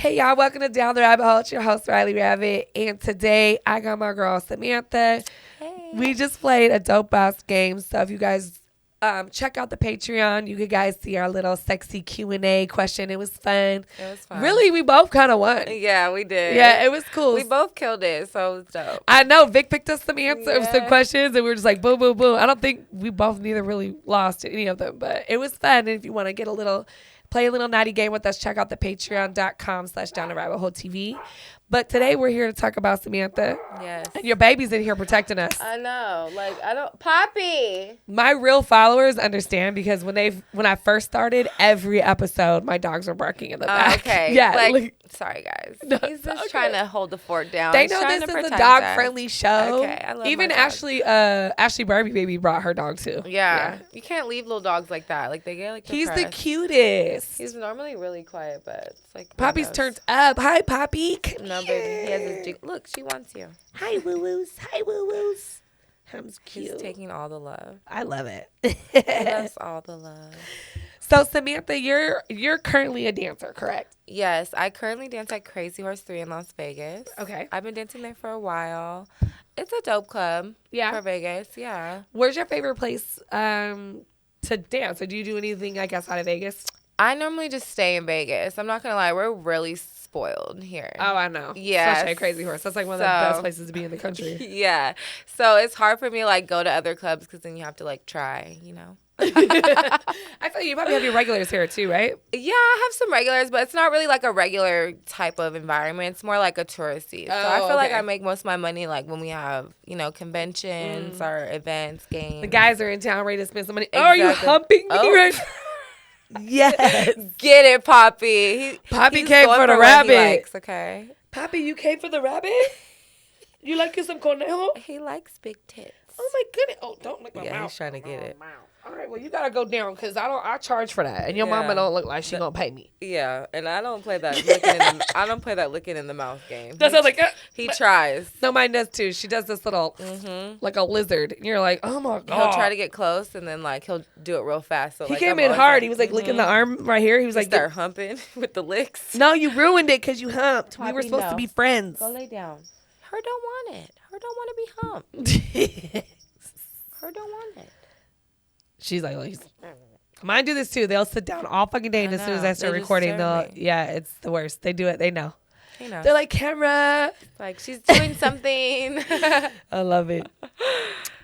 Hey y'all, welcome to Down the Rabbit Hole. It's your host, Rylee Rabbit. And today I got my girl, Samantha. Hey. We just played a dope ass game. So if you guys check out the Patreon, you could guys see our little sexy Q&A question. It was fun. It was fun. Really, we both kind of won. Yeah, we did. Yeah, it was cool. We both killed it, so it was dope. I know. Vic picked us some answers, some Yeah. questions, and we were just like, boom, boom, boom. I don't think we both neither really lost any of them, but it was fun. And if you want to get play a little naughty game with us, check out the patreon.com/downtherabbithole.tv. But today we're here to talk about Samantha. Yes. And your baby's in here protecting us. I know. Like, I don't. Poppy! My real followers understand because when I first started, every episode, my dogs were barking in the back. Okay. Yeah. Like, sorry, guys. No, He's it's just okay. trying to hold the fort down. They He's know trying this to is a protect dog-friendly show. Okay, I love Even my dogs. Ashley Barbie baby brought her dog too. Yeah. You can't leave little dogs like that. Like, they get, like, He's the depressed. cutest. He's normally really quiet, but it's like... Poppy's windows. turned up. Hi, Poppy. Come No, here. baby. He has his... Look, she wants you. Hi, woo-woos. Hi, woo-woos. Tom's cute. He's taking all the love. I love it. He loves all the love. So, Samantha, you're currently a dancer, correct? Yes, I currently dance at Crazy Horse 3 in Las Vegas. Okay. I've been dancing there for a while. It's a dope club Yeah. for Vegas, yeah. Where's your favorite place to dance? Or do you do anything, I guess, out of Vegas? I normally just stay in Vegas. I'm not going to lie. We're really spoiled here. Oh, I know. Yes. Especially at Crazy Horse. That's like one of the best places to be in the country. Yeah. So it's hard for me to, like, go to other clubs because then you have to, like, try, you know. I feel you probably have your regulars here too, right? Yeah, I have some regulars, but it's not really like a regular type of environment. It's more like a touristy. So I feel like okay. I make most of my money like when we have, you know, conventions or events, games. The guys are in town ready to spend some money. Oh, are you Exactly. humping me Oh. right now? Yes. Get it, Poppy. Poppy He's came going for the what he rabbit. likes, okay? Poppy, you came for the rabbit? You like you some conejo? He likes big tits. Oh my goodness! Oh, don't lick my Yeah, mouth. he's trying to get it. All right, well you gotta go down because I charge for that, and your mama Yeah. don't look like she gonna pay me. Yeah, and I don't play that licking in the mouth game. That sounds like He tries. no, mine does too. She does this little like a lizard, and you're like, oh my god. He'll try to get close, and then like he'll do it real fast. So He like, came I'm in always hard. like, He was like licking the arm right here. He was like, start humping with the licks. no, you ruined it because you humped. We were Poppy, supposed no. to be friends. Go lay down. Her don't want it. Her don't want to be humped. Her don't want it. She's like, mine do this too. They'll sit down all fucking day, and I as soon as know. I start They recording, disturb me. yeah, it's the worst. They do it. They know. You know, They're like, camera. like she's doing something. I love it.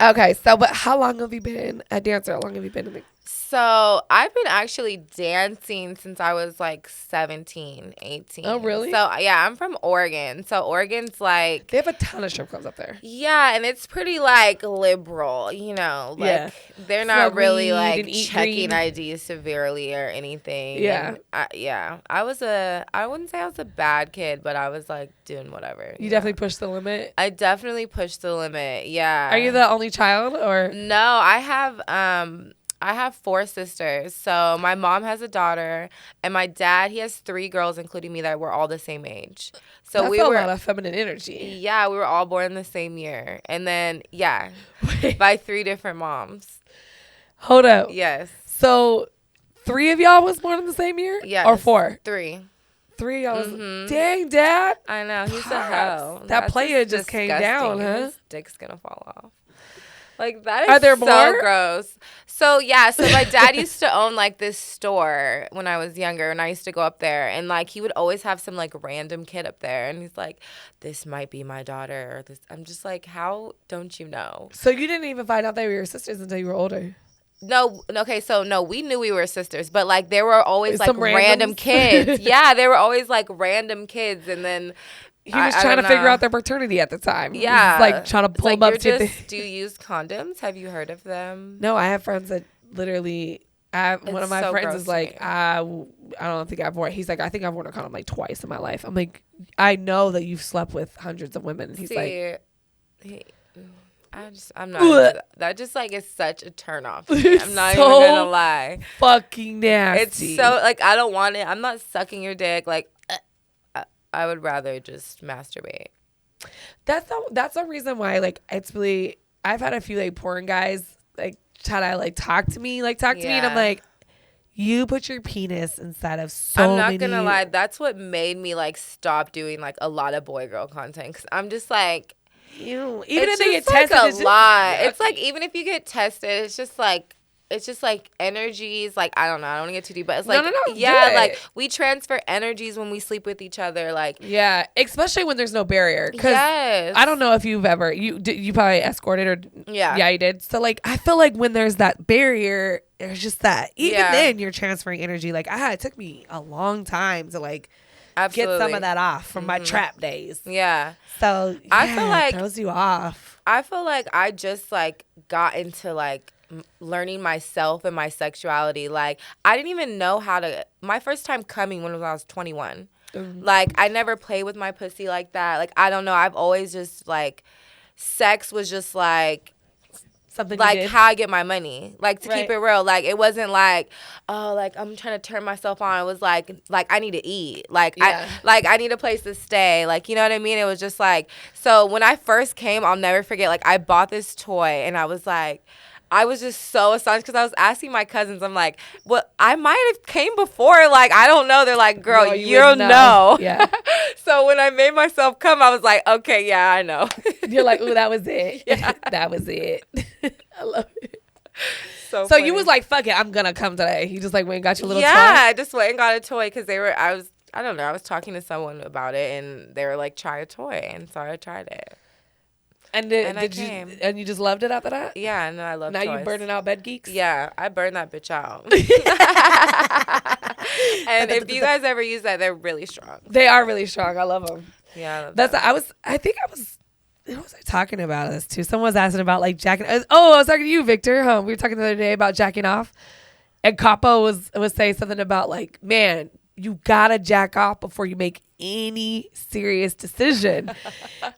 Okay, so but how long have you been a dancer? How long have you been in the So I've been actually dancing since I was like 17, 18. Oh, really? So yeah, I'm from Oregon. So Oregon's like, They have a ton of strip clubs up there. yeah, and it's pretty like liberal, you know. Like Yeah. they're Smoke not really weed like and eat checking green. IDs severely or anything. Yeah. And I wouldn't say I was a bad kid, but I was like doing whatever. You know? definitely pushed the limit. I definitely pushed the limit. Yeah. Are you the only child or? No, I have 4 sisters. So my mom has a daughter, and my dad, he has 3 girls, including me, that were all the same age. So That's we a were, lot of feminine energy. yeah, we were all born the same year, and then Wait, by 3 different moms. hold up. Yes, So 3 of y'all was born in the same year? yes, Or 4? 3. 3 of y'all was. Mhm. Dang, Dad. I know, he's a Pops. hoe. That That's player just came down, disgusting. huh? His dick's gonna fall off. Like, that is Are there so more? gross. So, yeah, so my dad used to own, like, this store when I was younger, and I used to go up there, and, like, he would always have some, like, random kid up there, and he's like, this might be my daughter, or this. I'm just like, how don't you know? So you didn't even find out they were your sisters until you were older. No, okay, so, no, we knew we were sisters, but, like, there were always, like, Some random randoms? kids. Yeah, there were always, like, random kids, and then... He was I trying to don't figure know. out their paternity at the time. He was, Yeah. like trying to It's pull like, them up you're to the. just, do you use condoms? Have you heard of them? No, I have friends that literally. One of It's my so friends gross is to like, me. I don't think I've worn. He's like, I think I've worn a condom like twice in my life. I'm like, I know that you've slept with hundreds of women. And he's like, I'm not into that. That just like is such a turn off to me. It's I'm not so even gonna lie. fucking It's nasty. so like I don't want it. I'm not sucking your dick. Like I would rather just masturbate. That's the reason why like it's really. I've had a few like porn guys like try to like talk to me and I'm Yeah. like, You put your penis inside of so many. I'm not gonna lie. That's what made me like stop doing like a lot of boy girl content. Cause I'm just like, even it's if they get just like tested, a lot. It's like even if you get tested, it's just like energies. Like I don't know. I don't want to get too deep, but it's like yeah, like we transfer energies when we sleep with each other. Like yeah, especially when there's no barrier. Yes. I don't know if you've ever you probably escorted or yeah you did. So like I feel like when there's that barrier, there's just that even then you're transferring energy. Like it took me a long time to like get some of that off from my trap days. Yeah. So I feel like it throws you off. I feel like I just like got into like learning myself and my sexuality. Like I didn't even know how to. My first time coming when I was 21. Like I never played with my pussy like that. Like I don't know. I've always just like sex was just like something like how I get my money. Like to keep it real. Like it wasn't like like I'm trying to turn myself on. It was like I need to eat. Like I need a place to stay. Like you know what I mean? It was just like so when I first came, I'll never forget. Like I bought this toy and I was like. I was just so astonished because I was asking my cousins. I'm like, well, I might have came before. Like, I don't know. They're like, girl, no, you don't know. Yeah. So when I made myself come, I was like, okay, yeah, I know. You're like, ooh, that was it. Yeah. That was it. I love it. So funny. You was like, fuck it, I'm going to come today. You just like went and got your little toy? Yeah, I just went and got a toy because I don't know. I was talking to someone about it and they were like, try a toy. And so I tried it. And you just loved it after that? Yeah, and I love Now toys. You burning out bed geeks? Yeah, I burned that bitch out. And if you guys ever use that, they're really strong. They are really strong. I love them. Yeah, I love that. What was I talking about this too? Someone was asking about like jacking. Oh, I was talking to you, Victor. We were talking the other day about jacking off, and Capo was saying something about like, man, you gotta jack off before you make any serious decision.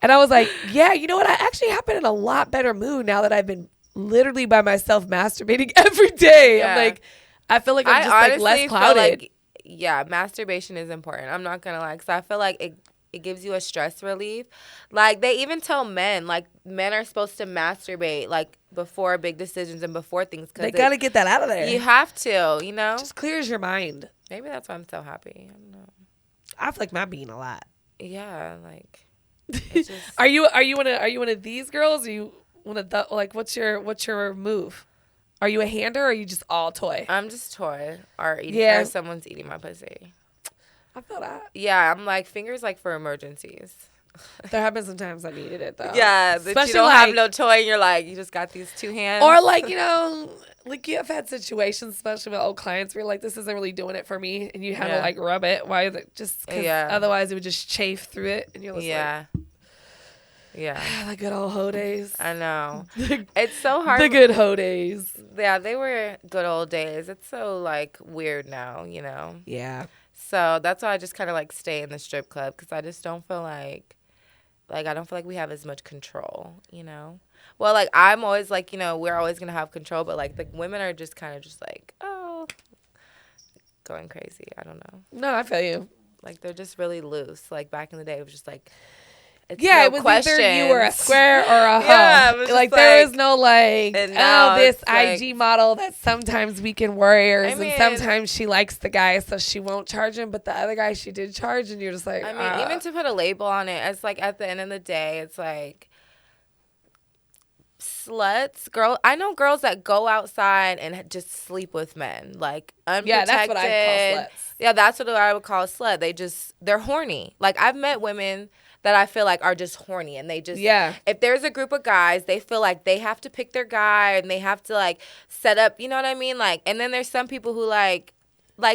And I was like, yeah, you know what? I actually have been in a lot better mood now that I've been literally by myself masturbating every day. Yeah. I'm like, I feel like I'm just like less clouded. Like, masturbation is important. I'm not gonna lie, because I feel like it gives you a stress relief. Like they even tell men, like men are supposed to masturbate like before big decisions and before things. They gotta get that out of there. You have to, you know. Just clears your mind. Maybe that's why I'm so happy. I don't know. I feel like my being a lot. Yeah, like. Just... Are you one of these girls? Are you one of the like? What's your move? Are you a hander or are you just all toy? I'm just toy or someone's eating my pussy. I feel that. Yeah, I'm like fingers like for emergencies. There have been some times I needed it though. Yeah, especially you don't have no toy and you're like you just got these two hands. Or like like you have had situations, especially with old clients, where you're like, this isn't really doing it for me, and you have to like rub it. Why? Just because otherwise it would just chafe through it, and you're just like, yeah, the good old hoe days. I know. It's so hard. The good hoe days. Yeah, they were good old days. It's so like weird now, you know. Yeah. So that's why I just kind of like stay in the strip club because I just don't feel like I don't feel like we have as much control, you know. Well, like I'm always like, you know, we're always gonna have control, but like the women are just kind of just like, oh, going crazy. I don't know. No, I feel you. Like they're just really loose. Like back in the day, it was just like. It was either you were a square or a hoe. Like there was no like, this IG model that sometimes weekend warriors and sometimes she likes the guy so she won't charge him, but the other guy she did charge, and you're just like, I mean, even to put a label on it, it's like at the end of the day, it's like sluts, I know girls that go outside and just sleep with men, like unprotected. Yeah, that's what I call sluts. Yeah, that's what I would call a slut. They're horny. Like I've met women that I feel like are just horny and they just, if there's a group of guys, they feel like they have to pick their guy and they have to like set up, you know what I mean? Like, and then there's some people who like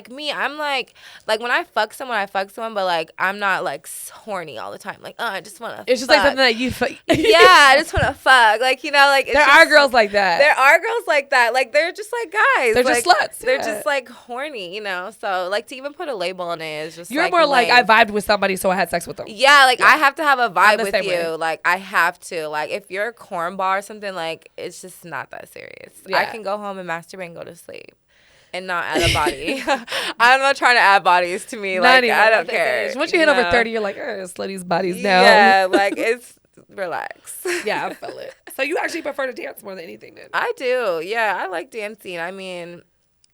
me, I'm like when I fuck someone, but like I'm not like horny all the time. Like, oh, I just want to. It's just like something that you fuck. Yeah, I just want to fuck. Like, you know, like there are girls like that. There are girls like that. Like they're just like guys. They're like, just sluts. They're just like horny, you know. So like to even put a label on it is just. You're more like I vibed with somebody, so I had sex with them. Yeah, like I have to have a vibe with you. Way. Like I have to. Like if you're a cornball or something, like it's just not that serious. Yeah. I can go home and masturbate and go to sleep. And not add a body. I'm not trying to add bodies to me. Like I don't care. Once you hit over 30, you're like, slutty's bodies now. Yeah, like it's relax. Yeah, I feel it. So you actually prefer to dance more than anything, then? I do. Yeah, I like dancing. I mean,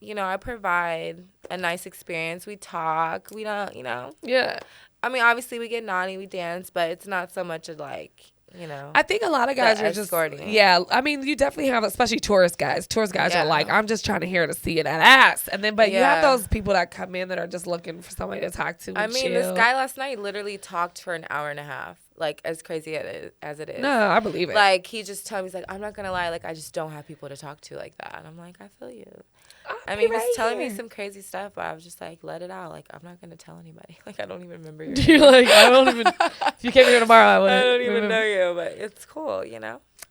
I provide a nice experience. We talk. We don't, Yeah. I mean, obviously we get naughty, we dance, but it's not so much of like, I think a lot of guys are just, I mean, you definitely have, especially tourist guys. Tourist guys are like, I'm just trying to hear to see it at ass. And then, but you have those people that come in that are just looking for somebody to talk to. And chill. This guy last night literally talked for an hour and a half. Like, as crazy as it is. No, I believe it. Like, he just told me, he's like, I'm not going to lie. Like, I just don't have people to talk to like that. And I'm like, I feel you. I mean, he was telling me some crazy stuff, but I was just like, let it out. Like, I'm not going to tell anybody. Like, I don't even remember your name. Like, I don't even, if you came here tomorrow, I wouldn't. I don't even know you, but it's cool,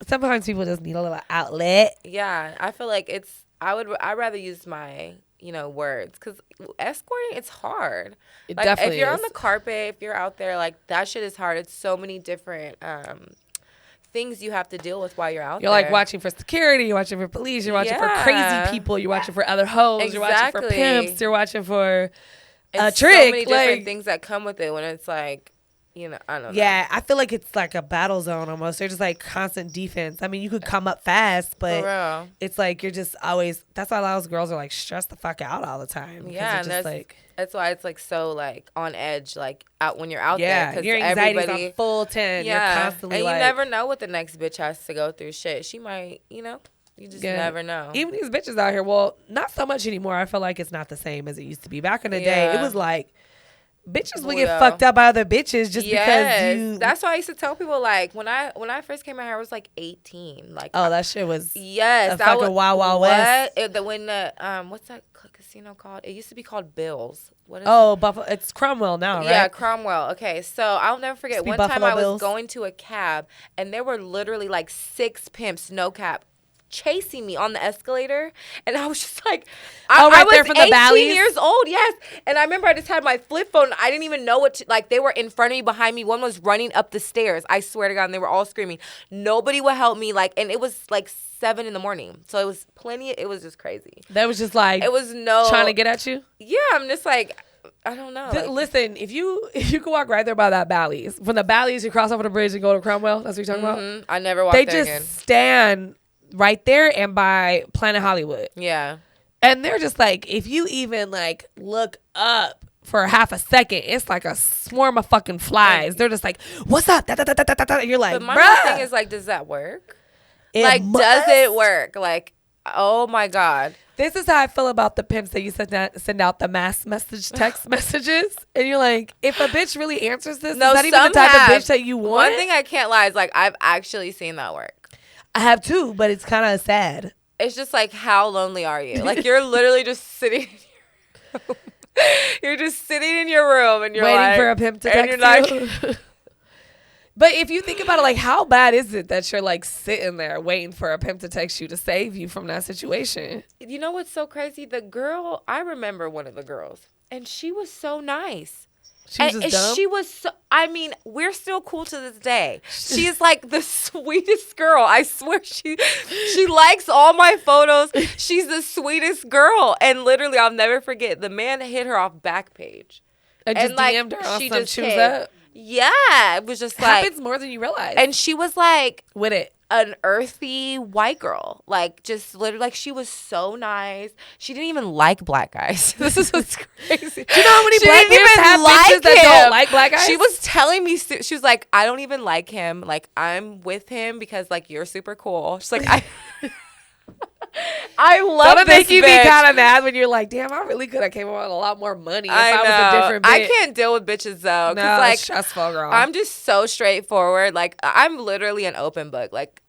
Sometimes people just need a little outlet. Yeah, I feel like I'd rather use my, words. Because escorting, it's hard. It like, definitely if you're is. on the carpet, if you're out there, like, that shit is hard. It's so many different things you have to deal with while you're out there. You're like watching for security, you're watching for police, you're watching for crazy people, you're watching for other hoes, you're watching for pimps, you're watching for a trick. So many different things that come with it when it's like, I don't know. Yeah, I feel like it's like a battle zone almost. They're just like constant defense. I mean, you could come up fast, but it's like you're just always. That's why a lot of those girls are like stressed the fuck out all the time. Yeah, and that's why it's like so like on edge, like out when you're out there. Yeah, your anxiety's on full 10. Yeah, you're constantly and like, you never know what the next bitch has to go through. Shit, she might, you just never know. Even these bitches out here, well, not so much anymore. I feel like it's not the same as it used to be. Back in the day, it was like. Bitches would get fucked up by other bitches just because you. That's why I used to tell people like when I first came out here I was like 18. Like that shit was a fucking Wild West. When the what's that casino called? It used to be called Bill's. What is it? Buffalo. It's Cromwell now, right? Yeah, Cromwell. Okay, so I'll never forget one time I was Bills. going to a cab and there were literally like 6 pimps, no cap, chasing me on the escalator, and I was just like, I was there from the 18 valleys? years old, yes. And I remember I just had my flip phone. I didn't even know what to, like, they were in front of me, behind me. One was running up the stairs. I swear to God, and they were all screaming. Nobody would help me, like, and it was like 7 a.m, so it was it was just crazy. That was just like it was trying to get at you. Yeah, I'm just like. I don't know. Listen, if you could walk right there by that Bally's, from the Bally's you cross over the bridge and go to Cromwell. That's what you're talking about. I never walked there again. They just stand right there and by Planet Hollywood. Yeah. And they're just like, if you even like look up for half a second, it's like a swarm of fucking flies. They're just like, what's up? Da, da, da, da, da, da. And you're like, but my bruh. thing is like, does that work? Does it work? Like, oh my God. This is how I feel about the pimps that you send out the mass text messages. And you're like, if a bitch really answers this, is that even the type of bitch that you want? One thing I can't lie is like, I've actually seen that work. I have too, but it's kind of sad. It's just like, how lonely are you? Like, you're literally just sitting in your room. You're just sitting in your room and you're waiting like, for a pimp to text you. But if you think about it, like, how bad is it that you're like sitting there waiting for a pimp to text you to save you from that situation? You know what's so crazy? The girl, I remember one of the girls, and she was so nice. She was just dumb? She was so, I mean, we're still cool to this day. She is like the sweetest girl. I swear she likes all my photos. She's the sweetest girl. And literally, I'll never forget, the man hit her off Backpage. And just like, DM'd her on some choose up? Yeah. It was just it like. happens more than you realize. And she was like. With it. An earthy white girl. Like, just literally, like, she was so nice. She didn't even like black guys. This is what's crazy. Do you know how many black bitches have bitches that don't like black guys? She was telling me, she was like, I don't even like him. Like, I'm with him because, like, you're super cool. She's like, I love Don't this make you bitch. be kind of mad when you're like, damn, I really could have came up with a lot more money if I was a different bitch. I can't deal with bitches though. No, like, it's stressful, girl. I'm just so straightforward. Like, I'm literally an open book. Like,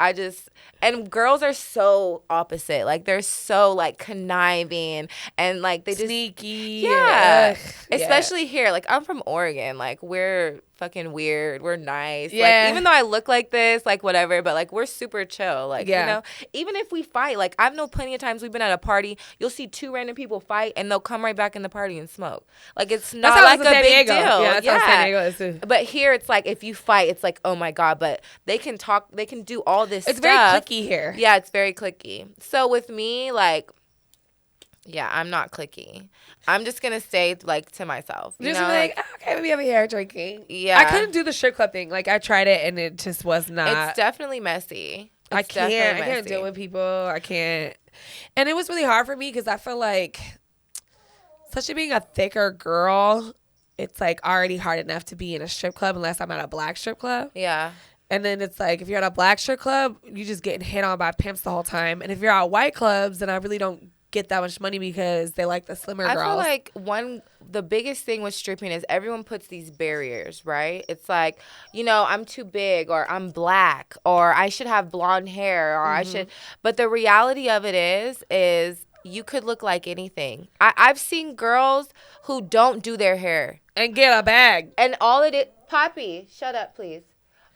and girls are so opposite. Like, they're so like conniving and like they just sneaky. Yeah. Especially here. Like, I'm from Oregon. Like, we're fucking weird. We're nice. Yeah. Like, even though I look like this, like whatever, but like we're super chill. Like, you know, even if we fight, like I've known plenty of times we've been at a party, you'll see 2 random people fight and they'll come right back in the party and smoke. Like, it's not like a big deal. Yeah, that's how San Diego is too. But here it's like if you fight, it's like, oh my God, but they can talk, they can do all this stuff. It's very cliquey here. Yeah, it's very cliquey. So with me, like, yeah, I'm not cliquey. I'm just going to stay, like, to myself. You just know? like, okay, maybe over here drinking. Yeah. I couldn't do the strip club thing. Like, I tried it, and it just was not. It's definitely messy. I can't deal with people. I can't. And it was really hard for me because I feel like, especially being a thicker girl, it's like already hard enough to be in a strip club unless I'm at a black strip club. Yeah. And then it's like if you're at a black strip club, you just getting hit on by pimps the whole time. And if you're at white clubs, then I really don't get that much money because they like the slimmer girls. I feel like the biggest thing with stripping is everyone puts these barriers, right? It's like, I'm too big, or I'm black, or I should have blonde hair, or I should. But the reality of it is you could look like anything. I've seen girls who don't do their hair and get a bag. And all it is, Poppy, shut up, please.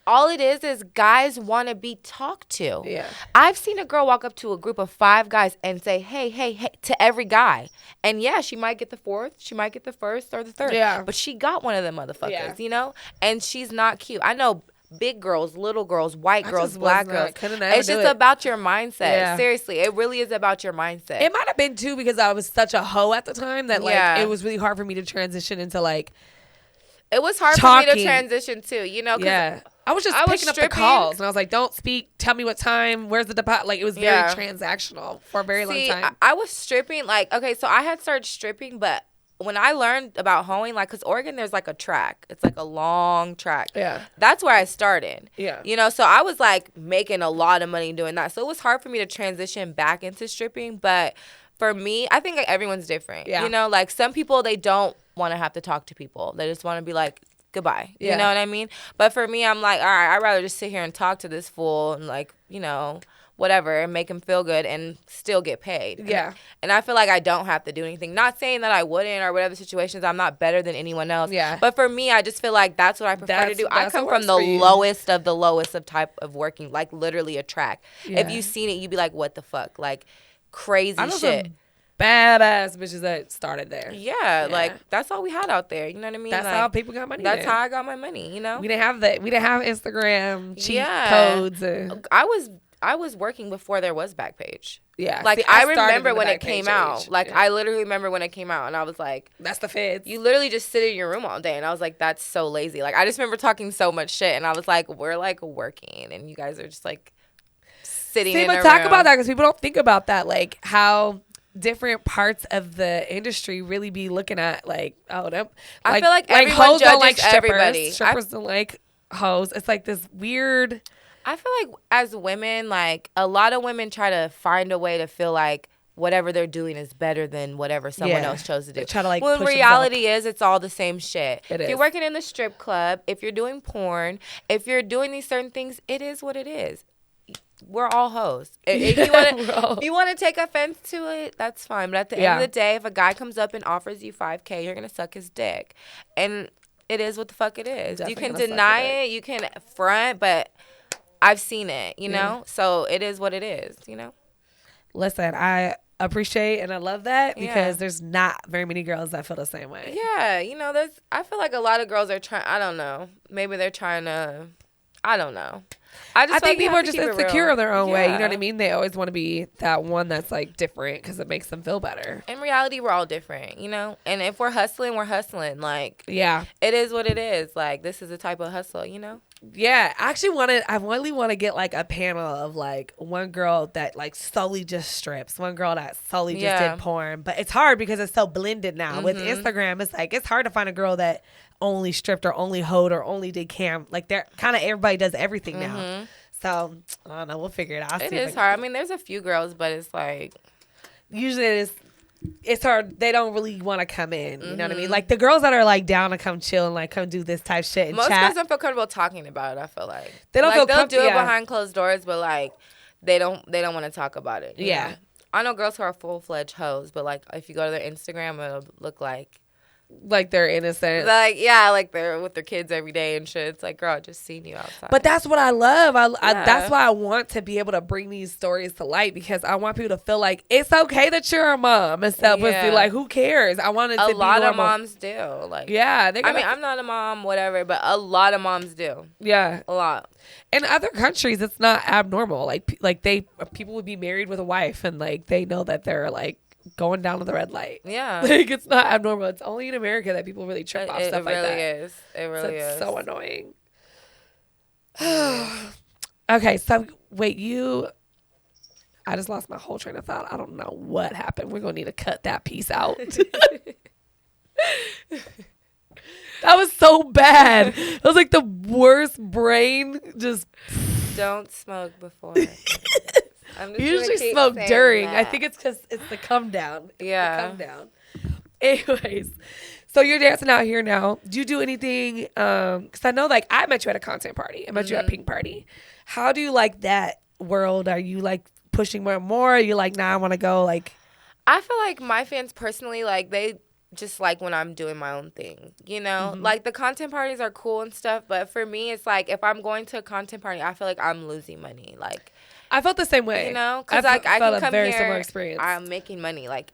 All it is guys want to be talked to. Yeah. I've seen a girl walk up to a group of 5 guys and say, hey, to every guy. And yeah, she might get the 4th, she might get the 1st or the 3rd. Yeah. But she got one of them motherfuckers, And she's not cute. I know big girls, little girls, white girls, black girls. It's just about your mindset. Yeah. Seriously, it really is about your mindset. It might have been too because I was such a hoe at the time that it was really hard for me to transition into like. It was hard for me to transition too, Yeah. I was just picking up the calls, and I was like, don't speak, tell me what time, where's the deposit? Like, it was very transactional for a very long time. I was stripping, so I had started stripping, but when I learned about hoeing, because Oregon, there's, a track. It's, a long track. Yeah. That's where I started. Yeah. So I was, making a lot of money doing that. So it was hard for me to transition back into stripping, but for me, I think, everyone's different. Yeah. Some people, they don't want to have to talk to people. They just want to be goodbye. Yeah. You know what I mean? But for me, I'm like, all right, I'd rather just sit here and talk to this fool and whatever, and make him feel good and still get paid. Yeah. And I feel like I don't have to do anything. Not saying that I wouldn't or whatever situations. I'm not better than anyone else. Yeah. But for me, I just feel like that's what I prefer to do. I come from the lowest of type of working, literally a track. Yeah. If you've seen it, you'd be like, what the fuck? Crazy shit. Badass bitches that started there. Yeah, that's all we had out there. You know what I mean? That's how people got money. That's how I got my money. We didn't have Instagram cheat codes. I was working before there was Backpage. Yeah, I remember when it came out. I literally remember when it came out, and I was like, "That's the feds." You literally just sit in your room all day, and I was like, "That's so lazy." I just remember talking so much shit, and I was like, "We're working, and you guys are just sitting." See, but talk about that because people don't think about that, how different parts of the industry really be looking at I feel like everyone hoes judges don't like strippers. Everybody. Strippers don't like hoes. It's this weird. I feel like as women, a lot of women try to find a way to feel like whatever they're doing is better than whatever someone else chose to do. They try to when reality is, it's all the same shit. If you're working in the strip club, if you're doing porn, if you're doing these certain things, it is what it is. We're all hoes. If you want to take offense to it, that's fine. But at the end of the day, if a guy comes up and offers you $5,000, you're gonna suck his dick, and it is what the fuck it is. Definitely you can deny it, you can front, but I've seen it. So it is what it is. Listen, I appreciate and I love that because there's not very many girls that feel the same way. Yeah, I feel like a lot of girls are trying. I don't know. Maybe they're trying to. I don't know. I think people are just insecure in their own way. You know what I mean? They always want to be that one that's different because it makes them feel better. In reality, we're all different, And if we're hustling, we're hustling. Yeah, it is what it is. This is a type of hustle, Yeah, I really want to get a panel of one girl that solely just strips, one girl that solely just did porn. But it's hard because it's so blended now. With Instagram, it's hard to find a girl that only stripped or only hoed or only did cam. They're kind of everybody does everything now. So I don't know. We'll figure it out. It is hard. I mean, there's a few girls, but it's usually it's hard. They don't really want to come in. You know what I mean? The girls that are down to come chill and come do this type shit and most chat. girls don't feel comfortable talking about it. I feel like they don't feel they'll do it behind closed doors, but they don't want to talk about it. Yeah, know? I know girls who are full-fledged hoes, but if you go to their Instagram, it'll look like they're innocent. They're with their kids every day and shit. It's girl, I just seen you outside. But that's what I love. That's why I want to be able to bring these stories to light because I want people to feel like it's okay that you're a mom and stuff. But who cares? I want it to be normal. A lot of moms do. I'm not a mom, whatever, but a lot of moms do. Yeah, a lot. In other countries, it's not abnormal. People would be married with a wife and they know that they're going down to the red light. Yeah. It's not abnormal. It's only in America that people really trip off stuff like that. It really is. It so annoying. Okay, so wait, I just lost my whole train of thought. I don't know what happened. We're going to need to cut that piece out. That was so bad. It was like the worst brain. Just don't smoke before. I'm just you usually smoke during. that. I think it's because it's the come down. Yeah. The come down. Anyways, so you're dancing out here now. Do you do anything? Because I know, like, I met you at a content party. I met you at a pink party. How do you like that world? Are you like pushing more and more? Are you like, nah, I want to go? Like, I feel like my fans personally, like, they just like when I'm doing my own thing, you know? Like, the content parties are cool and stuff, but for me, it's like, if I'm going to a content party, I feel like I'm losing money. Like, I felt the same way. you know? Because, like, I can come very here, similar experience. I'm making money. Like,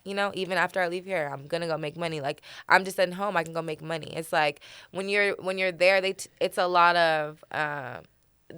you know, even after I leave here, I'm going to go make money. Like, I'm just at home, I can go make money. It's like, when you're there, it's a lot of,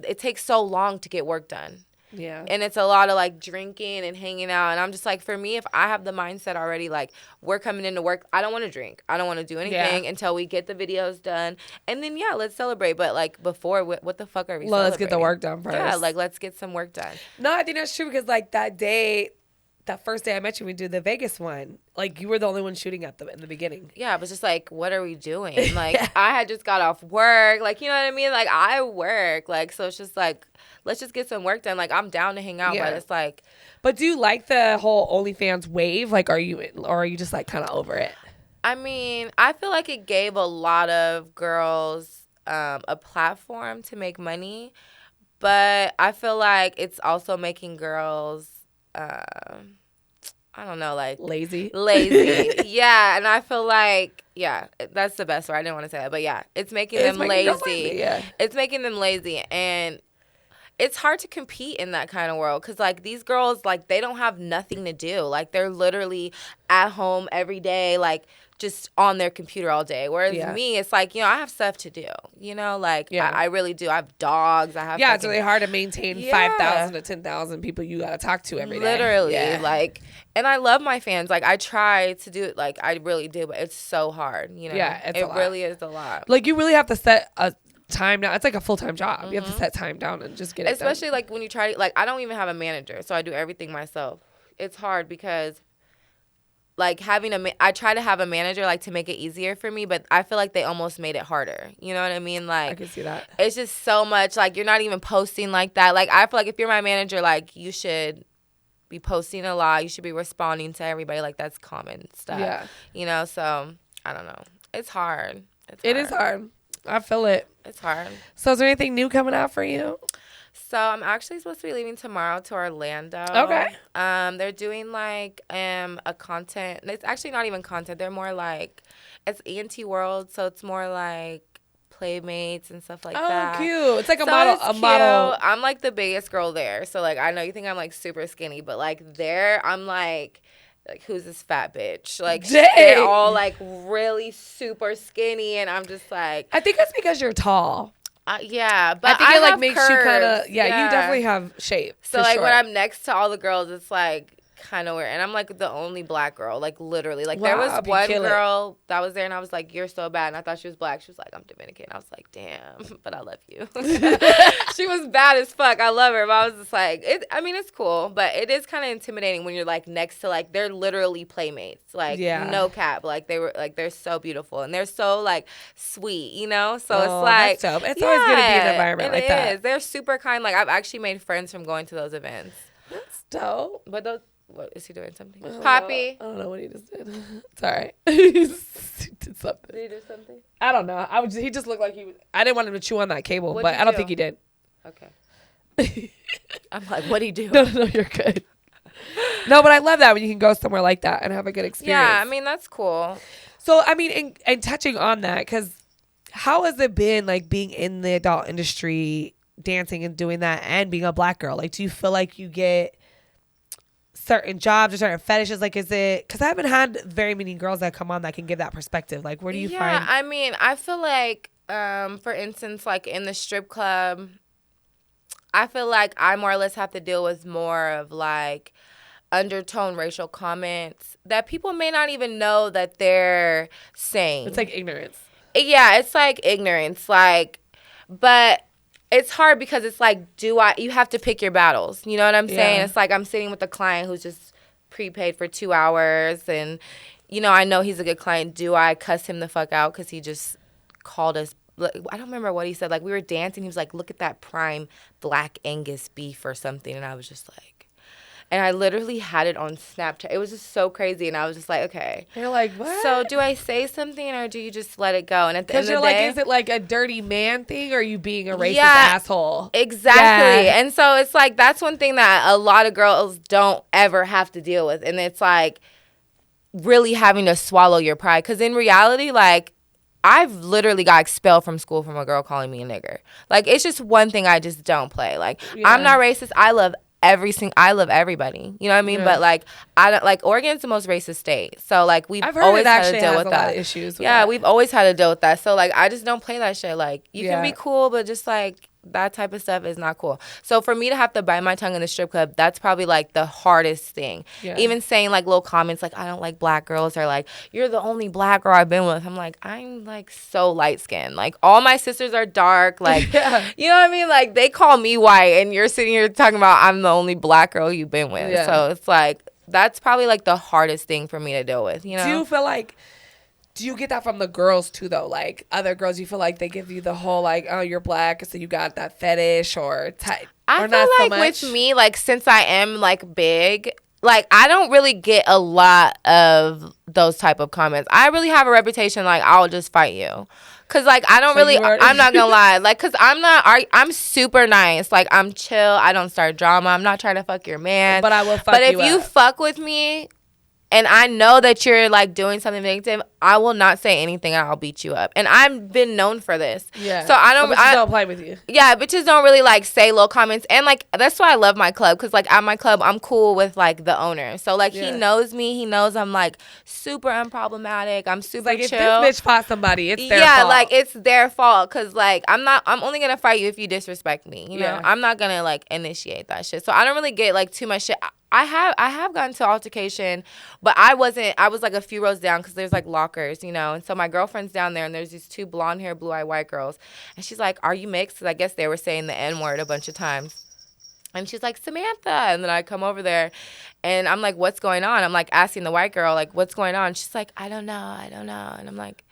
it takes so long to get work done. Yeah. And it's a lot of, like, drinking and hanging out. And I'm just like, for me, if I have the mindset already, like, we're coming into work, I don't want to drink. I don't want to do anything until we get the videos done. And then, yeah, let's celebrate. But, like, before, what the fuck are we celebrating? Let's get the work done first. Yeah, like, let's get some work done. No, I think that's true because, like, that first day I met you, we did the Vegas one. Like, you were the only one shooting in the beginning. Yeah, it was just like, what are we doing? Like, I had just got off work. Like, you know what I mean? Like, I work. Like, so it's just like, let's just get some work done. Like, I'm down to hang out, but it's like. But do you like the whole OnlyFans wave? Like, are you just, like, kind of over it? I mean, I feel like it gave a lot of girls a platform to make money. But I feel like it's also making girls I don't know, like lazy. Yeah, and I feel like, yeah, that's the best word. I didn't want to say that, but yeah, it's making them lazy. Yeah. It's making them lazy, and it's hard to compete in that kind of world because, like, these girls, like, they don't have nothing to do. Like, they're literally at home every day, like, just on their computer all day. Whereas me, it's like, you know, I have stuff to do. You know, like, I really do. I have dogs. I have it's really hard to maintain 5,000 to 10,000 people you got to talk to every day. Literally, like, and I love my fans. Like, I try to do it. Like, I really do, but it's so hard, you know? Yeah, it really is a lot. Like, you really have to set a time down. It's like a full-time job. You have to set time down and just get it done. Especially, like, when you try to, like, I don't even have a manager, so I do everything myself. It's hard because, like, I try to have a manager, like, to make it easier for me, but I feel like they almost made it harder. You know what I mean? Like, I can see that. It's just so much. Like, you're not even posting like that. Like, I feel like if you're my manager, like, you should be posting a lot. You should be responding to everybody. Like, that's common stuff. Yeah. You know, so, I don't know. It's hard. It is hard. I feel it. It's hard. So is there anything new coming out for you? So I'm actually supposed to be leaving tomorrow to Orlando. Okay. They're doing like a content. It's actually not even content. They're more like, it's ENT World, so it's more like Playmates and stuff like that. Oh, cute. It's like a model. model. I'm like the biggest girl there. So, like, I know you think I'm like super skinny, but like there I'm like who's this fat bitch? Like, they're all like really super skinny, and I'm just like, I think it's because you're tall. Yeah, but I think it like makes curves. you kind of you definitely have shape. So like when I'm next to all the girls, it's like kind of weird, and I'm like the only black girl, like literally. Like there was one girl that was there, and I was like, "You're so bad," and I thought she was black. She was like, "I'm Dominican." I was like, "Damn," but I love you. She was bad as fuck. I love her, but I was just like, I mean, it's cool, but it is kind of intimidating when you're like next to like they're literally Playmates, like no cap, like they're so beautiful and they're so like sweet, you know. So it's like that's dope. It's always good to be in an environment like that. It is. They're super kind. Like I've actually made friends from going to those events. That's dope. But those. What is he doing? Something? Poppy? I don't know what he just did. It's all right. He did something. Did he do something? I don't know. He just looked like he was. I didn't want him to chew on that cable, but I don't think he did. Okay. I'm like, what'd he do? No, you're good. No, but I love that when you can go somewhere like that and have a good experience. Yeah, I mean, that's cool. So, I mean, and touching on that, because how has it been, like, being in the adult industry, dancing and doing that, and being a black girl? Like, do you feel like you get certain jobs or certain fetishes? Like, is it, because I haven't had very many girls that come on that can give that perspective. Like, where do you find? Yeah, I mean, I feel like, for instance, like in the strip club, I feel like I more or less have to deal with more of like undertone racial comments that people may not even know that they're saying. It's like ignorance. Yeah, it's like ignorance. Like, but it's hard because it's like, you have to pick your battles. You know what I'm saying? Yeah. It's like I'm sitting with a client who's just prepaid for 2 hours and, you know, I know he's a good client. Do I cuss him the fuck out because he just called us? I don't remember what he said. Like, we were dancing. He was like, look at that prime black Angus beef or something. And I was just like, and I literally had it on Snapchat. It was just so crazy. And I was just like, okay. You're like, what? So do I say something or do you just let it go? And at the end of the like, day, is it like a dirty man thing or are you being a racist Yeah, asshole? Exactly. Yeah. And so it's like, that's one thing that a lot of girls don't ever have to deal with. And it's like really having to swallow your pride. Because in reality, like, I've literally got expelled from school from a girl calling me a nigger. Like, it's just one thing I just don't play. Like, I'm not racist. I love everybody. You know what I mean? Yeah. But like, I don't like, Oregon's the most racist state. So like, we've always had to deal with that. Lot of issues with yeah, that. we've always had to deal with that. So like, I just don't play that shit. Like, you can be cool, but just like, that type of stuff is not cool. So for me to have to bite my tongue in the strip club, that's probably like the hardest thing. Yeah. Even saying like little comments like, I don't like black girls, or like, you're the only black girl I've been with. I'm like, I'm like so light skinned. Like, all my sisters are dark. Like, you know what I mean? Like, they call me white and you're sitting here talking about I'm the only black girl you've been with. Yeah. So it's like, that's probably like the hardest thing for me to deal with, you know? Do you feel like, do you get that from the girls too, though? Like, other girls, you feel like they give you the whole, like, oh, you're black, so you got that fetish or type? I feel like with me, like, since I am, like, big, like, I don't really get a lot of those type of comments. I really have a reputation, like, I'll just fight you. Because, like, I don't I'm not going to lie. Like, because I'm super nice. Like, I'm chill. I don't start drama. I'm not trying to fuck your man. But I will fuck you up. But if you fuck with me, and I know that you're, like, doing something negative, I will not say anything and I'll beat you up. And I've been known for this. Yeah. So I don't play with you. Yeah, bitches don't really, like, say little comments. And, like, that's why I love my club. Because, like, at my club, I'm cool with, like, the owner. So, like, he knows me. He knows I'm, like, super unproblematic. I'm super chill. If this bitch fought somebody, it's their fault. Yeah, like, it's their fault. Because, like, I'm only going to fight you if you disrespect me. You know? I'm not going to, like, initiate that shit. So I don't really get, like, too much shit. I have gotten to altercation, but I was like a few rows down because there's like lockers, you know, and so my girlfriend's down there and there's these two blonde hair, blue eye white girls, and she's like, are you mixed? Because I guess they were saying the N-word a bunch of times. And she's like, Samantha. And then I come over there and I'm like, what's going on? I'm like asking the white girl, like, what's going on? She's like, I don't know. And I'm like,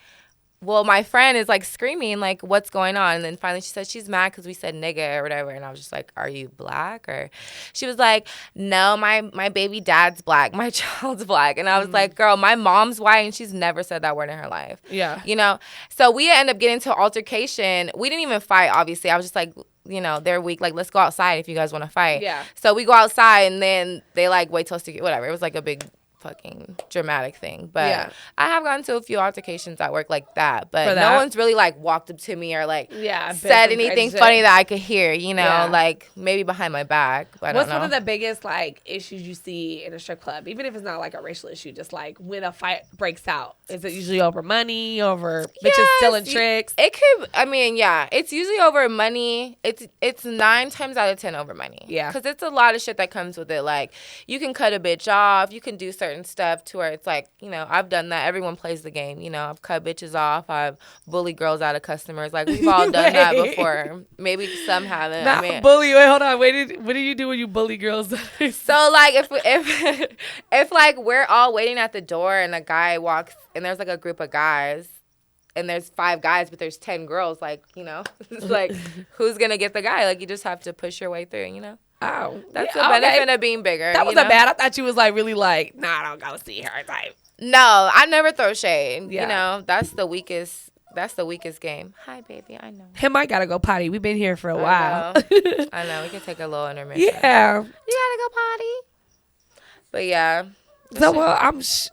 well, my friend is like screaming, like, what's going on? And then finally she said she's mad because we said nigga or whatever. And I was just like, are you black? Or she was like, no, my baby dad's black. My child's black. And I was like, girl, my mom's white and she's never said that word in her life. Yeah. You know? So we end up getting into altercation. We didn't even fight, obviously. I was just like, you know, they're weak. Like, let's go outside if you guys want to fight. Yeah. So we go outside and then they like wait till us to get whatever. It was like a big fucking dramatic thing, but I have gotten to a few altercations at work like that, but no one's really like walked up to me or like said anything funny that I could hear, you know, like maybe behind my back. But what's one of the biggest like issues you see in a strip club, even if it's not like a racial issue, just like when a fight breaks out? Is it usually over money, over bitches stealing tricks? It could, I mean, it's usually over money. It's 9 times out of 10 over money. Yeah, because it's a lot of shit that comes with it. Like, you can cut a bitch off, you can do certain stuff to where it's like, you know, I've done that. Everyone plays the game, you know. I've cut bitches off. I've bullied girls out of customers. Like, we've all done that before. Maybe some haven't. Not bully. Wait, hold on. What do you do when you bully girls? So like, if like we're all waiting at the door and a guy walks and there's like a group of guys and there's 5 guys but there's 10 girls, like, you know, it's like, who's gonna get the guy? Like, you just have to push your way through, you know. Oh, that's the benefit of being bigger. That wasn't bad. I thought you was like really like, nah, I don't go see her type. No, I never throw shade. Yeah. You know, that's the weakest game. Hi, baby. I know. Him, I gotta go potty. We've been here for a while. I know. We can take a little intermission. Yeah. You gotta go potty. But yeah. So well,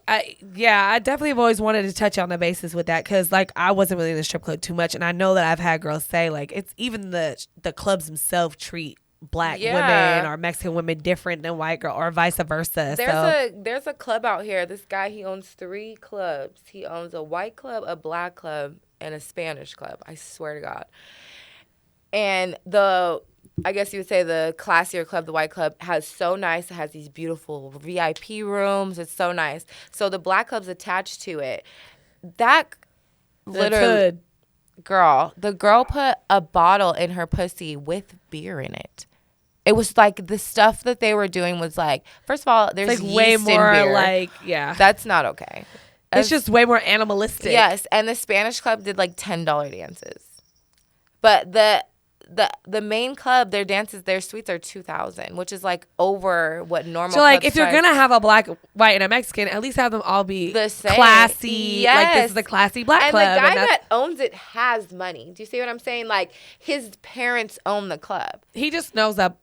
I definitely have always wanted to touch on the basis with that because like I wasn't really in the strip club too much, and I know that I've had girls say like it's even the clubs themselves treat black women or Mexican women different than white girl or vice versa. There's a club out here. This guy, he owns 3 clubs. He owns a white club, a black club, and a Spanish club. I swear to God. And I guess you would say the classier club, the white club, has so nice. It has these beautiful VIP rooms. It's so nice. So the black club's attached to it. That literally. Girl, the girl put a bottle in her pussy with beer in it. It was like the stuff that they were doing was like, first of all, there's like way yeast in more beer. like, yeah. That's not okay. It's just way more animalistic. Yes, and the Spanish club did like $10 dances. But the main club, their dances, their suites are $2,000, which is like over what normal. So like, if you're gonna have a black, white, and a Mexican, at least have them all be the same. Classy. Yes. Like, this is a classy black and club. And the guy that owns it has money. Do you see what I'm saying? Like, his parents own the club. He just knows that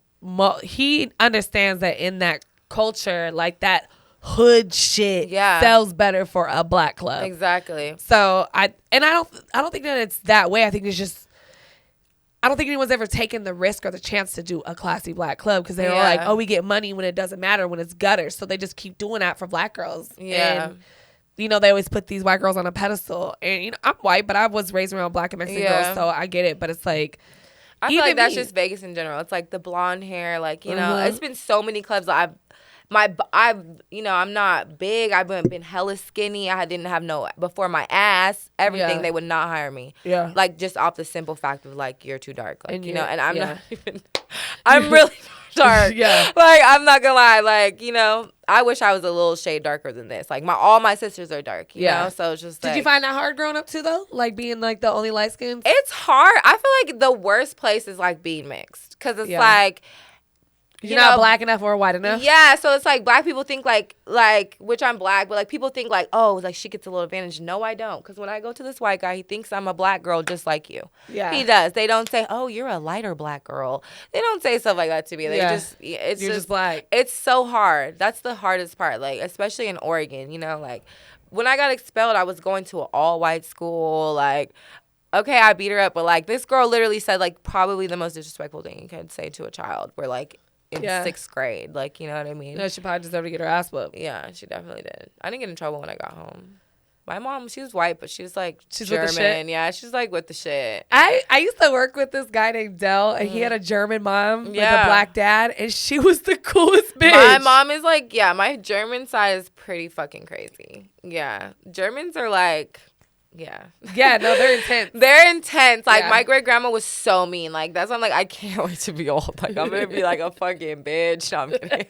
he understands that in that culture, like that hood shit sells better for a black club. Exactly. So I don't think that it's that way. I think it's just, I don't think anyone's ever taken the risk or the chance to do a classy black club because they were like, oh, we get money when it doesn't matter, when it's gutter. So they just keep doing that for black girls. Yeah. And, you know, they always put these white girls on a pedestal. And, you know, I'm white, but I was raised around black and Mexican girls, so I get it. But it's like, I feel like that's just Vegas in general. It's like the blonde hair, like, you know, it's been so many clubs. You know, I'm not big. I've been hella skinny. I didn't have before my ass, everything. They would not hire me. Yeah. Like, just off the simple fact of, like, you're too dark. Like, and you know, and I'm not even, I'm really dark. Like, I'm not gonna lie. Like, you know, I wish I was a little shade darker than this. Like, all my sisters are dark, you know? So it's just like. Did you find that hard growing up, too, though? Like, being, like, the only light skins? It's hard. I feel like the worst place is, like, being mixed. Because it's like. You're not black enough or white enough? Yeah, so it's like black people think like, which I'm black, but like people think like, oh, like she gets a little advantage. No, I don't. Because when I go to this white guy, he thinks I'm a black girl just like you. Yeah. He does. They don't say, oh, you're a lighter black girl. They don't say stuff like that to me. They you're just black. It's so hard. That's the hardest part, like, especially in Oregon, you know, like when I got expelled, I was going to an all-white school, like, okay, I beat her up, but like this girl literally said like probably the most disrespectful thing you could say to a child. We're like, in 6th grade, like, you know what I mean? No, she probably deserved to get her ass whooped. Yeah, she definitely did. I didn't get in trouble when I got home. My mom, she was white, but she was like she's German. With the shit. Yeah, she's like with the shit. I used to work with this guy named Dell, and he had a German mom with a black dad, and she was the coolest bitch. My mom is like, my German side is pretty fucking crazy. Yeah, Germans are like. Yeah, no, they're intense. They're intense. Like, my great-grandma was so mean. Like, that's why I'm like, I can't wait to be old. Like, I'm going to be like a fucking bitch. No, I'm kidding.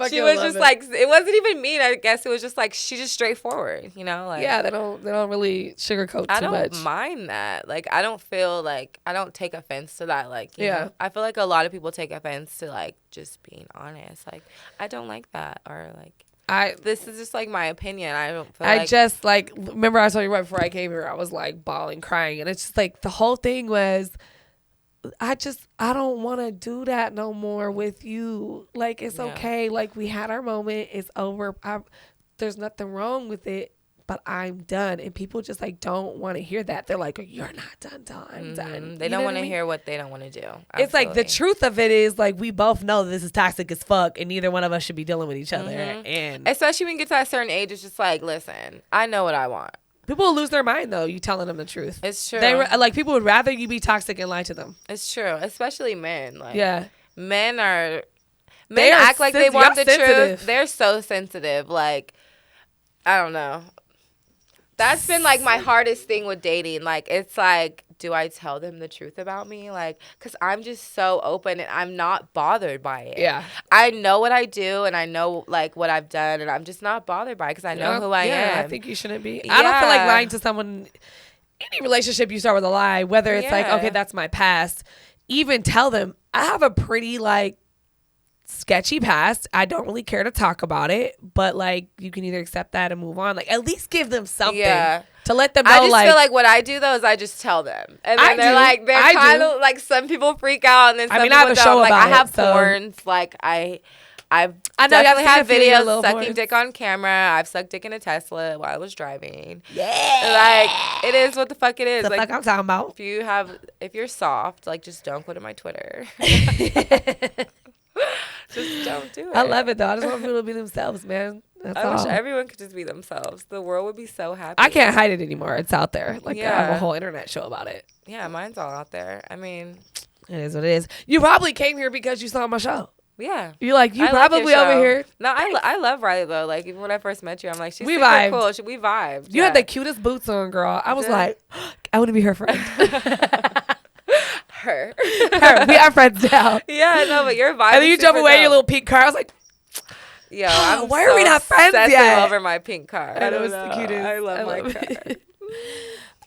She was just like, it wasn't even mean. I guess it was just like, she's just straightforward, you know? Like, yeah, they don't really sugarcoat too much. I don't mind that. Like, I don't feel like, I don't take offense to that. Like, you know? I feel like a lot of people take offense to, like, just being honest. Like, I don't like that. Or, like. This is just like my opinion. I don't feel like. I just like, remember I told you right before I came here, I was like bawling, crying. And it's just like the whole thing was, I don't want to do that no more with you. Like, it's okay. Like, we had our moment. It's over. There's nothing wrong with it, but I'm done. And people just like don't want to hear that. They're like, you're not done till I'm done. They don't want to hear what they don't want to do. Absolutely. It's like the truth of it is like we both know this is toxic as fuck and neither one of us should be dealing with each other. And especially when you get to a certain age, it's just like, listen, I know what I want. People will lose their mind though, you telling them the truth. It's true. Like people would rather you be toxic and lie to them. It's true. Especially men. Like, men they act like they want the truth. They're so sensitive. Like, I don't know. That's been, like, my hardest thing with dating. Like, it's like, do I tell them the truth about me? Like, because I'm just so open and I'm not bothered by it. Yeah. I know what I do and I know, like, what I've done and I'm just not bothered by it because I know who I am. I think you shouldn't be. I don't feel like lying to someone. Any relationship you start with a lie, whether it's like, okay, that's my past. Even tell them, I have a pretty, like, sketchy past. I don't really care to talk about it, but like you can either accept that and move on. Like at least give them something to let them know. I just feel like what I do though is I just tell them, and then they're kind of like some people freak out, and then some people I have a show don't. Like I have so. porns. Like I definitely have videos sucking dick on camera. I've sucked dick in a Tesla while I was driving. Yeah, like it is what the fuck it is. The like, fuck I'm talking about. If you're soft, like just don't go to my Twitter. Just don't do it. I love it though. I just want people to be themselves, man. I wish everyone could just be themselves. The world would be so happy. I can't hide it anymore. It's out there. Like I have a whole internet show about it. Yeah, mine's all out there. I mean, it is what it is. You probably came here because you saw my show. Yeah. You like you I like probably your over show. here. No, I love Rylee though. Like even when I first met you, I'm like, she's We super vibed. cool. We vibed. You had the cutest boots on, girl. I was like, I want to be her friend. her. We are friends now. Yeah, no, but your vibe. And then you jump away in your little pink car. I was like, yo, I'm why are we not friends yet? Over my pink car. I know it's the cutest. I love my car.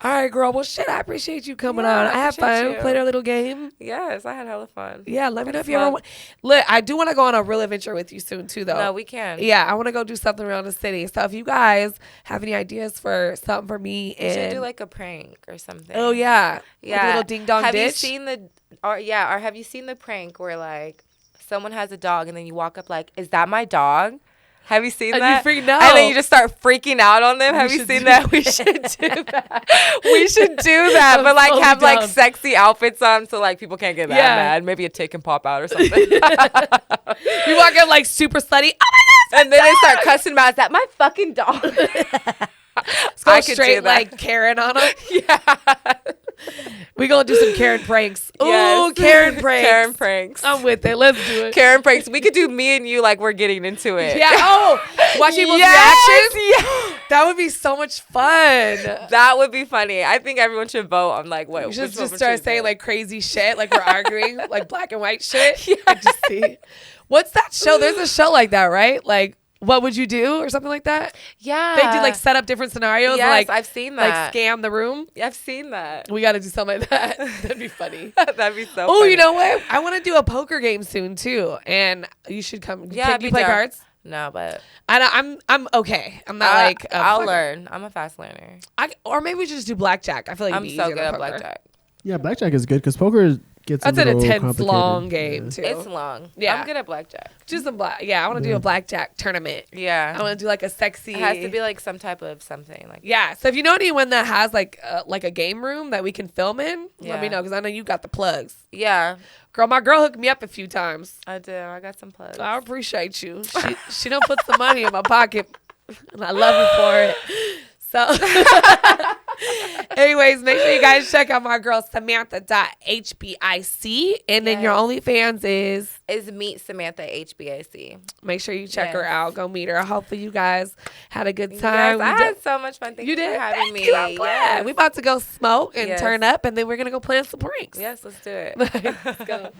All right, girl. Well, shit, I appreciate you coming on. I had fun. Played our little game. Yes, I had hella fun. Yeah, let me know if you ever want. Look, I do want to go on a real adventure with you soon, too, though. No, we can. Yeah, I want to go do something around the city. So if you guys have any ideas for something for me, we should do like a prank or something. Oh, yeah. Yeah. Like a little ding dong ditch. Have you seen or have you seen the prank where like someone has a dog and then you walk up like, is that my dog? Have you seen that? You no. And then you just start freaking out on them. Have you seen that? We should do that. We should do that. But like have like sexy outfits on so like people can't get that mad. Maybe a tick can pop out or something. You walk in like super slutty. Oh my God. And then they start cussing about, is that my fucking dog? Let's go straight like Karen on them. Yeah. We gonna do some Karen pranks. Yes. Ooh, Karen pranks. Karen pranks. I'm with it. Let's do it. Karen pranks. We could do me and you like we're getting into it. Yeah. Oh, watch people's reactions. Yeah. That would be so much fun. That would be funny. I think everyone should vote on like what. We should just start saying like crazy shit, like we're arguing, like black and white shit. Yeah. I just see. What's that show? There's a show like that, right? Like, what would you do or something like that? Yeah. They do like set up different scenarios. Yes, like, I've seen that. Like scam the room. Yeah, I've seen that. We got to do something like that. That'd be funny. That'd be so Oh, funny. you know what? I want to do a poker game soon too. And you should come. Yeah, Can you play cards? No, but I'm okay. I'm not like I'll learn. I'm a fast learner. Or maybe we should just do blackjack. I feel like I'm so good at blackjack. Yeah, blackjack is good because poker gets that's a an little intense, long game too. It's long. Yeah, I'm good at blackjack. Just some black. Yeah, I want to do a blackjack tournament. Yeah, I want to do like a sexy. It has to be like some type of something like. Yeah, so if you know anyone that has like a game room that we can film in, let me know because I know you got the plugs. Yeah, girl, my girl hooked me up a few times. I do. I got some plugs. I appreciate you. She don't put some money in my pocket, and I love her for it. So, anyways, make sure you guys check out my girl Samantha.hbic, and then your OnlyFans is Meet Samantha HBIC. Make sure you check her out. Go meet her. Hopefully, you guys had a good time. Yes, I had so much fun. Thank you for having me. Yeah, we about to go smoke and turn up, and then we're gonna go plan some pranks. Yes, let's do it. Let's go.